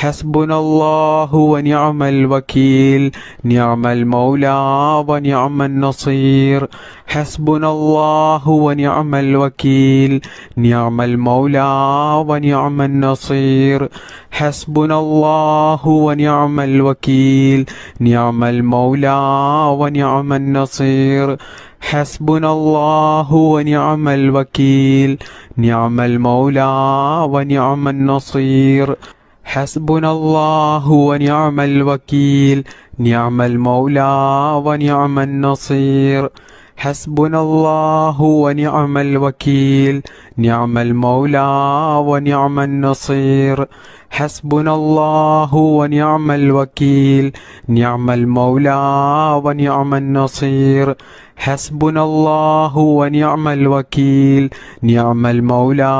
حسبنا الله ونعم الوكيل نعم المولى ونعم النصير حسبنا الله ونعم الوكيل نعم المولى ونعم النصير حسبنا الله ونعم الوكيل نعم المولى ونعم النصير حسبنا الله ونعم الوكيل نعم المولى ونعم النصير حسبنا الله ونعم الوكيل نعم المولى ونعم النصير حسبنا الله ونعم الوكيل نعم المولى ونعم النصير حسبنا الله ونعم الوكيل نعم المولى ونعم النصير حسبنا الله ونعم الوكيل نعم المولى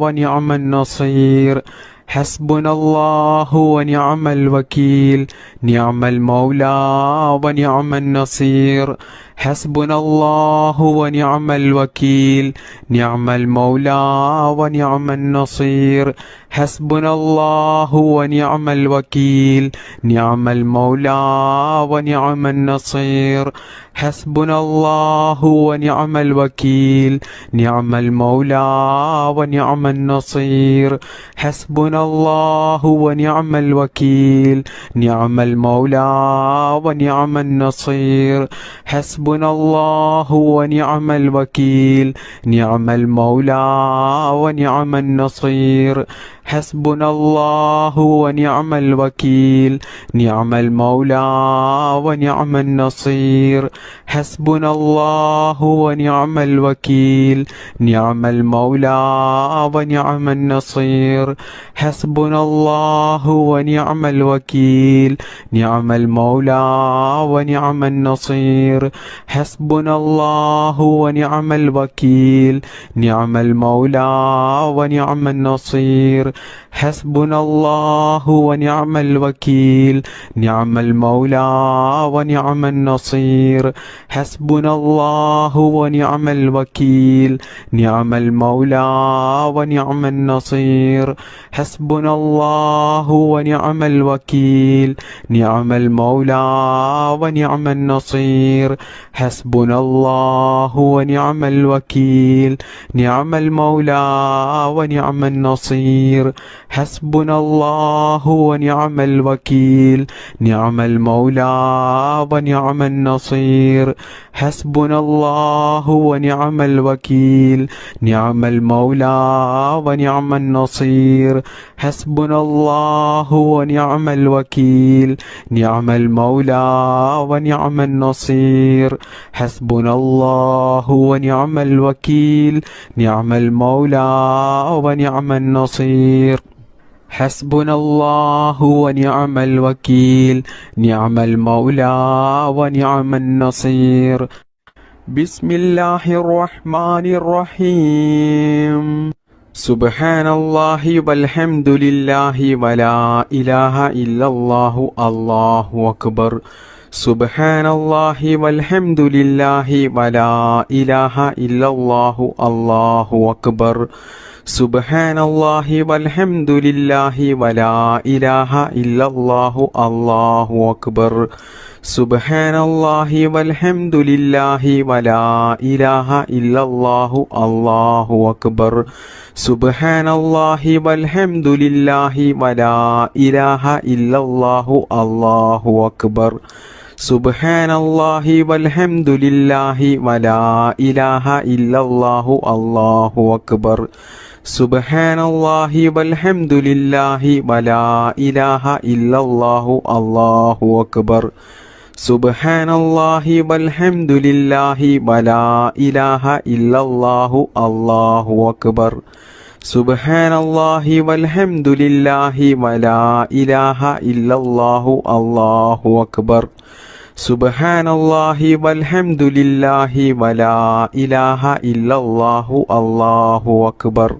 ونعم النصير حسبنا الله ونعم الوكيل نعم المولى ونعم النصير حسبنا الله ونعم الوكيل نعم المولى ونعم النصير حسبنا الله ونعم الوكيل نعم المولى ونعم النصير حسبنا الله ونعم الوكيل نعم المولى ونعم النصير حسبنا الله ونعم الوكيل نعم المولى ونعم النصير حسبنا الله ونعم الوكيل نعم المولى ونعم النصير حسبنا الله ونعم الوكيل نعم المولى ونعم النصير حسبنا الله ونعم الوكيل نعم المولى ونعم النصير حسبنا الله ونعم الوكيل نعم المولى ونعم النصير حسبنا الله ونعم الوكيل نعم المولى ونعم النصير حسبنا الله ونعم الوكيل نعم المولى ونعم النصير حسبنا الله ونعم الوكيل نعم المولى ونعم النصير حسبنا الله ونعم الوكيل نعم المولى ونعم النصير حسبنا الله ونعم الوكيل نعم المولى ونعم النصير حسبنا الله ونعم الوكيل نعم المولى ونعم النصير حسبنا الله ونعم الوكيل نعم المولى ونعم النصير حسبنا الله ونعم الوكيل نعم المولى ونعم النصير حسبنا الله ونعم الوكيل نعم المولى ونعم النصير حسبنا الله ونعم الوكيل نعم المولى ونعم النصير بسم الله الرحمن الرحيم سبحان الله والحمد لله ولا إله إلا الله الله أكبر سبحان الله والحمد لله ولا إله إلا الله الله أكبر سبحان الله والحمد لله ولا إله إلا الله الله أكبر سبحان الله والحمد لله ولا إله إلا الله الله أكبر سبحان الله والحمد لله ولا إله إلا الله الله أكبر سبحان الله والحمد لله ولا إله إلا الله الله أكبر سبحان الله والحمد لله ولا إله إلا الله الله أكبر سبحان الله والحمد لله ولا إله إلا الله الله أكبر سبحان الله والحمد لله ولا إله إلا الله الله أكبر سبحان الله والحمد لله ولا إله إلا الله الله أكبر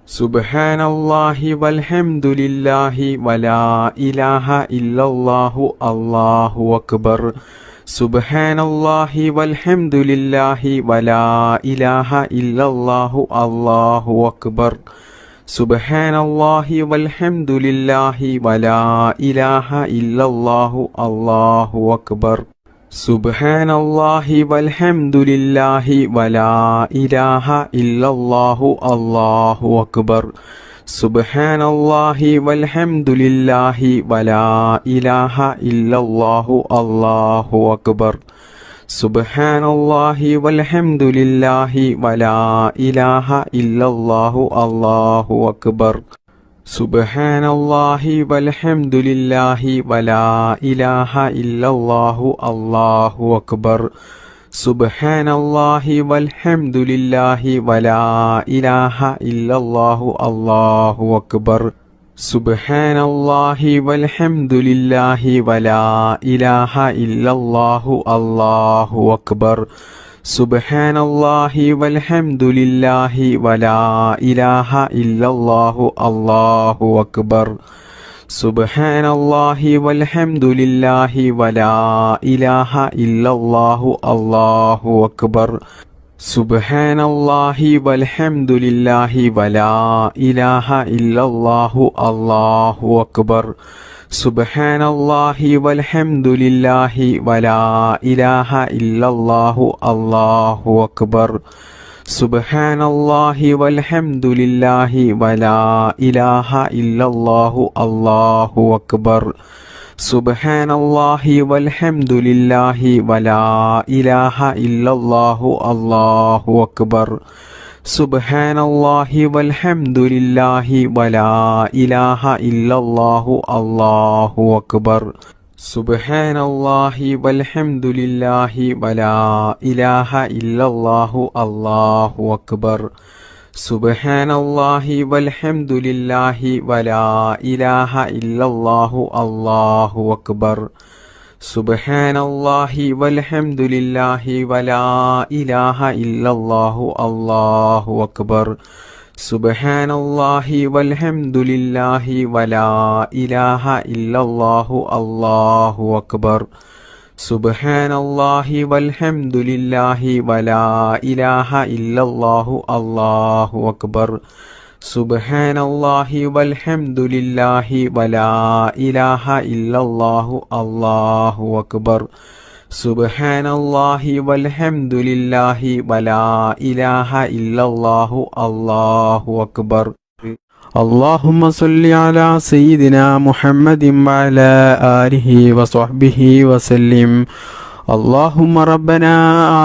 سبحان الله والحمد لله ولا إله إلا الله الله أكبر سبحان الله والحمد لله ولا إله إلا الله الله أكبر സുബ്ഹാനല്ലാഹി വൽഹംദുലില്ലാഹി വലാ ഇലാഹ ഇല്ലല്ലാഹു അല്ലാഹു അക്ബർ. സുബ്ഹാനല്ലാഹി വൽഹംദുലില്ലാഹി വലാ ഇലാഹ ഇല്ലല്ലാഹു അല്ലാഹു അക്ബർ. സുബ്ഹാനല്ലാഹി വൽഹംദുലില്ലാഹി വലാ ഇലാഹ ഇല്ലല്ലാഹു അല്ലാഹു അക്ബർ. സുബ്ഹാനല്ലാഹി വൽഹംദുലില്ലാഹി വലാ ഇലാഹ ഇല്ലല്ലാഹു അല്ലാഹു അക്ബർ. സുബ്ഹാനല്ലാഹി വൽഹംദുലില്ലാഹി വലാ ഇലാഹ ഇല്ലല്ലാഹു അല്ലാഹു അക്ബർ. സുബ്ഹാനല്ലാഹി വൽഹംദുലില്ലാഹി വലാ ഇലാഹ ഇല്ലല്ലാഹു അല്ലാഹു അക്ബർ. സുബ്ഹാനല്ലാഹി വൽഹംദുലില്ലാഹി വലാ ഇലാഹ ഇല്ലല്ലാഹു അല്ലാഹു അക്ബർ. സുബ്ഹാനല്ലാഹി വൽഹംദുലില്ലാഹി വലാ ഇലാഹ ഇല്ലല്ലാഹു അല്ലാഹു അക്ബർ. സുബ്ഹാനല്ലാഹി വൽഹംദുലില്ലാഹി വലാ ഇലാഹ ഇല്ലല്ലാഹു അല്ലാഹു അക്ബർ. സുബ്ഹാനല്ലാഹി വൽഹംദുലില്ലാഹി വലാ ഇലാഹ ഇല്ലല്ലാഹു അല്ലാഹു അക്ബർ. സുബ്ഹാനല്ലാഹി വൽഹംദുലില്ലാഹി വലാ ഇലാഹ ഇല്ലല്ലാഹു അല്ലാഹു അക്ബർ. സുബ്ഹാനല്ലാഹി വൽഹംദുലില്ലാഹി വലാ ഇലാഹ ഇല്ലല്ലാഹു അല്ലാഹു അക്ബർ. സുബ്ഹാനല്ലാഹി വൽഹംദുലില്ലാഹി വലാ ഇലാഹ ഇല്ലല്ലാഹു അല്ലാഹു അക്ബർ. സുബ്ഹാനല്ലാഹി വൽഹംദുലില്ലാഹി വലാ ഇലാഹ ഇല്ലല്ലാഹു അല്ലാഹു അക്ബർ. സുബ്ഹാനല്ലാഹി വൽഹംദുലില്ലാഹി വലാ ഇലാഹ ഇല്ലല്ലാഹു അല്ലാഹു അക്ബർ. സുബ്ഹാനല്ലാഹി വൽഹംദുലില്ലാഹി വലാ ഇലാഹ ഇല്ലല്ലാഹു അല്ലാഹു അക്ബർ. സുബ്ഹാനല്ലാഹി വൽഹംദുലില്ലാഹി വലാ ഇലാഹ ഇല്ലല്ലാഹു അല്ലാഹു അക്ബർ. സുബ്ഹാനല്ലാഹി വൽഹംദുലില്ലാഹി വലാ ഇലാഹ ഇല്ലല്ലാഹു അല്ലാഹു അക്ബർ. സുബ്ഹാനല്ലാഹി വൽഹംദുലില്ലാഹി വലാ ഇലാഹ ഇല്ലല്ലാഹു അല്ലാഹു അക്ബർ. സുബ്ഹാനല്ലാഹി വൽഹംദുലില്ലാഹി വലാ ഇലാഹ ഇല്ലല്ലാഹു അല്ലാഹു അക്ബർ. സുബ്ഹാനല്ലാഹി വൽഹംദുലില്ലാഹി വലാ ഇലാഹ ഇല്ലല്ലാഹു അല്ലാഹു അക്ബർ. اللهم صل على سيدنا محمد وعلى آله وصحبه وسلم. اللهم ربنا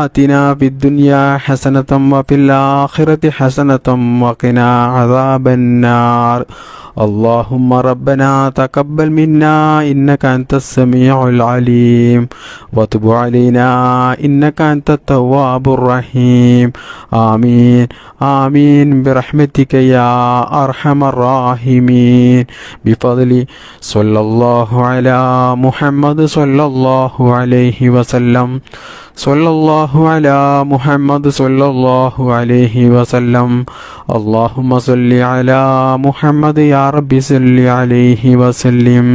آتنا في الدنيا حسنة وفي الآخرة حسنة وقنا عذاب النار. اللهم ربنا تقبل منا إنك أنت السميع العليم وتب علينا إنك أنت التواب الرحيم. آمين آمين برحمتك يا أرحم الراحمين. بفضل صلى الله على محمد صلى الله عليه وسلم. صلى الله على محمد صلى الله عليه وسلم. اللهم صل على محمد يا رب صل عليه وسلم.